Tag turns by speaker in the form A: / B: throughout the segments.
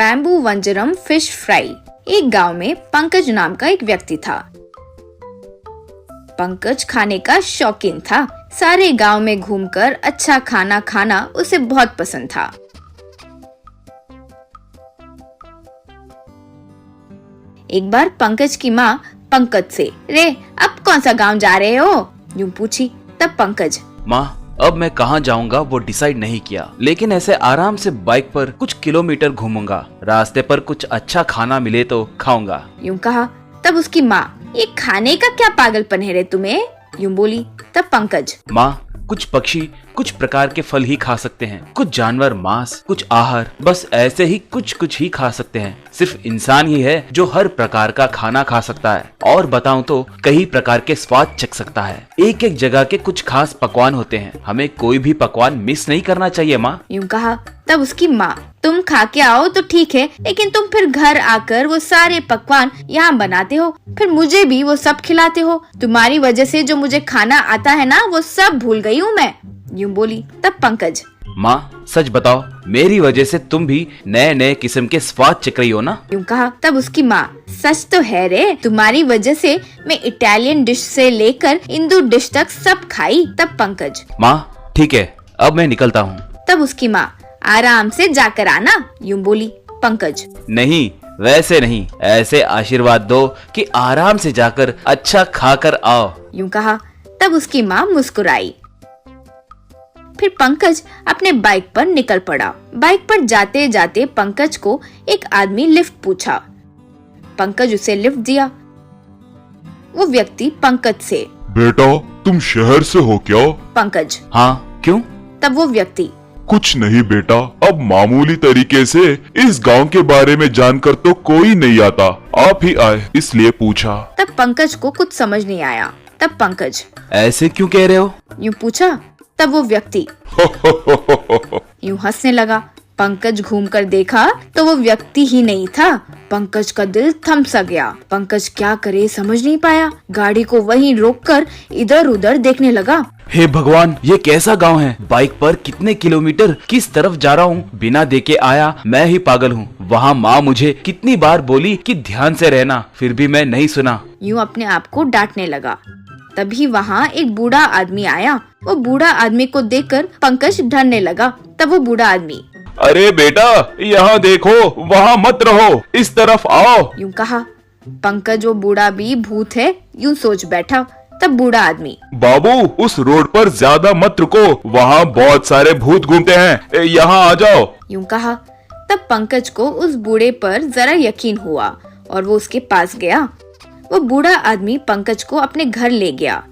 A: Bamboo वंजरम fish fry. एक गांव में पंकज नाम का एक व्यक्ति था। पंकज खाने का शौकीन था। सारे गांव में घूमकर अच्छा खाना खाना उसे बहुत पसंद था। एक बार पंकज की माँ पंकज से, रे अब कौन सा गांव जा रहे हो, यूं पूछी। तब पंकज,
B: माँ अब मैं कहाँ जाऊंगा वो डिसाइड नहीं किया, लेकिन ऐसे आराम से बाइक पर कुछ किलोमीटर घूमूंगा। रास्ते पर कुछ अच्छा खाना मिले तो खाऊंगा,
A: यूं कहा। तब उसकी माँ, ये खाने का क्या पागलपन है रे तुम्हें, यूं बोली। तब पंकज,
B: माँ कुछ पक्षी कुछ प्रकार के फल ही खा सकते हैं, कुछ जानवर मांस, कुछ आहार, बस ऐसे ही कुछ ही खा सकते हैं। सिर्फ इंसान ही है जो हर प्रकार का खाना खा सकता है, और बताऊं तो कई प्रकार के स्वाद चख सकता है। एक एक जगह के कुछ खास पकवान होते हैं, हमें कोई भी पकवान मिस नहीं करना चाहिए माँ,
A: यूं कहा। तब उसकी माँ, तुम खा के आओ तो ठीक है, लेकिन तुम फिर घर आकर वो सारे पकवान यहाँ बनाते हो, फिर मुझे भी वो सब खिलाते हो। तुम्हारी वजह से जो मुझे खाना आता है ना, वो सब भूल गई हूँ मैं, यूं बोली। तब पंकज,
B: माँ सच बताओ, मेरी वजह से तुम भी नए नए किस्म के स्वाद चख रही हो ना,
A: यूं कहा। तब उसकी माँ, सच तो है रे, तुम्हारी वजह से मैं इटालियन डिश से लेकर हिंदू डिश तक सब खाई। तब पंकज,
B: माँ ठीक है अब मैं निकलता हूँ।
A: तब उसकी माँ, आराम से जाकर आना, यूं बोली। पंकज,
B: नहीं वैसे नहीं, ऐसे आशीर्वाद दो कि आराम से जाकर अच्छा खाकर आओ,
A: यूं कहा। तब उसकी माँ मुस्कुराई। फिर पंकज अपने बाइक पर निकल पड़ा। बाइक पर जाते जाते पंकज को एक आदमी लिफ्ट पूछा। पंकज उसे लिफ्ट दिया। वो व्यक्ति पंकज से,
C: बेटा तुम शहर से हो क्या?
A: पंकज,
B: हाँ क्यों?
A: तब वो व्यक्ति,
C: कुछ नहीं बेटा, अब मामूली तरीके से इस गांव के बारे में जानकर तो कोई नहीं आता, आप ही आए इसलिए पूछा।
A: तब पंकज को कुछ समझ नहीं आया। तब पंकज,
B: ऐसे क्यों कह रहे हो?
A: यूं पूछा। तब वो व्यक्ति यूं हंसने लगा। पंकज घूमकर देखा तो वो व्यक्ति ही नहीं था। पंकज का दिल थम सा गया। पंकज क्या करे समझ नहीं पाया। गाड़ी को वहीं रोककर इधर उधर देखने लगा।
B: हे भगवान, ये कैसा गांव है? बाइक पर कितने किलोमीटर किस तरफ जा रहा हूँ? बिना देखे आया, मैं ही पागल हूँ। वहाँ माँ मुझे कितनी बार बोली कि ध्यान से रहना, फिर भी मैं नहीं सुना।
A: यूं अपने आप को डांटने लगा। तभी वहाँ एक बूढ़ा आदमी आया। वो बूढ़ा आदमी को देखकर पंकज डरने लगा। तब वो बूढ़ा आदमी,
C: अरे बेटा यहाँ देखो, वहाँ मत रहो, इस तरफ आओ,
A: यूं कहा। पंकज वो बूढ़ा भी भूत है यूं सोच बैठा। तब बूढ़ा आदमी,
C: बाबू उस रोड पर ज्यादा मत रुको, वहाँ बहुत सारे भूत घूमते हैं, यहाँ आ जाओ,
A: यूं कहा। तब पंकज को उस बूढ़े पर जरा यकीन हुआ और वो उसके पास गया। वो बूढ़ा आदमी पंकज को अपने घर ले गया।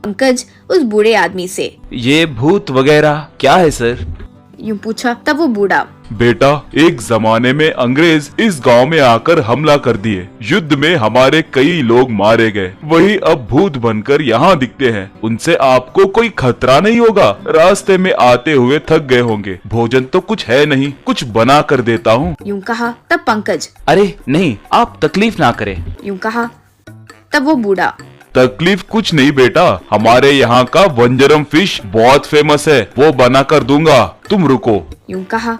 A: पंकज उस बूढ़े आदमी से,
B: ये भूत वगैरह क्या है सर?
A: यूं पूछा। तब वो बूढ़ा,
C: बेटा एक जमाने में अंग्रेज इस गांव में आकर हमला कर दिए, युद्ध में हमारे कई लोग मारे गए, वही अब भूत बनकर यहाँ दिखते हैं। उनसे आपको कोई खतरा नहीं होगा। रास्ते में आते हुए थक गए होंगे, भोजन तो कुछ है नहीं, कुछ बना कर देता हूँ,
A: यूं कहा। तब पंकज,
B: अरे नहीं, आप तकलीफ ना करें,
A: यूं कहा। तब वो बूढ़ा,
C: तकलीफ कुछ नहीं बेटा, हमारे यहाँ का वंजरम फिश बहुत फेमस है, वो बना कर दूंगा, तुम रुको,
A: यूं कहा।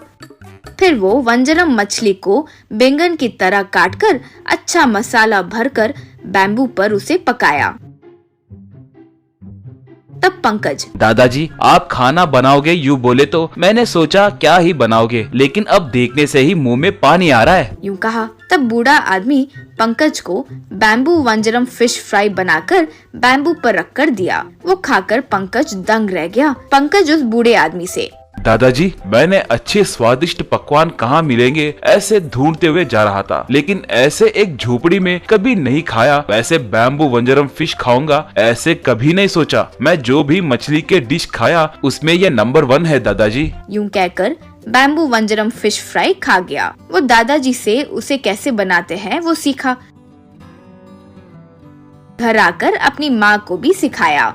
A: फिर वो वंजरम मछली को बैंगन की तरह काटकर अच्छा मसाला भरकर बैम्बू पर उसे पकाया। तब पंकज,
B: दादाजी आप खाना बनाओगे यूँ बोले तो मैंने सोचा क्या ही बनाओगे, लेकिन अब देखने से ही मुंह में पानी आ रहा है,
A: यूं कहा। तब बूढ़ा आदमी पंकज को बैम्बू वंजरम फिश फ्राई बनाकर बैम्बू पर रखकर दिया। वो खाकर पंकज दंग रह गया। पंकज उस बूढ़े आदमी से,
C: दादाजी मैंने अच्छे स्वादिष्ट पकवान कहाँ मिलेंगे ऐसे ढूंढते हुए जा रहा था, लेकिन ऐसे एक झोपड़ी में कभी नहीं खाया। वैसे बैम्बू वंजरम फिश खाऊंगा ऐसे कभी नहीं सोचा। मैं जो भी मछली के डिश खाया उसमें ये नंबर 1 है दादाजी।
A: यूं कहकर बैम्बू वंजरम फिश फ्राई खा गया। वो दादाजी से उसे कैसे बनाते हैं वो सीखा। घर आकर अपनी माँ को भी सिखाया।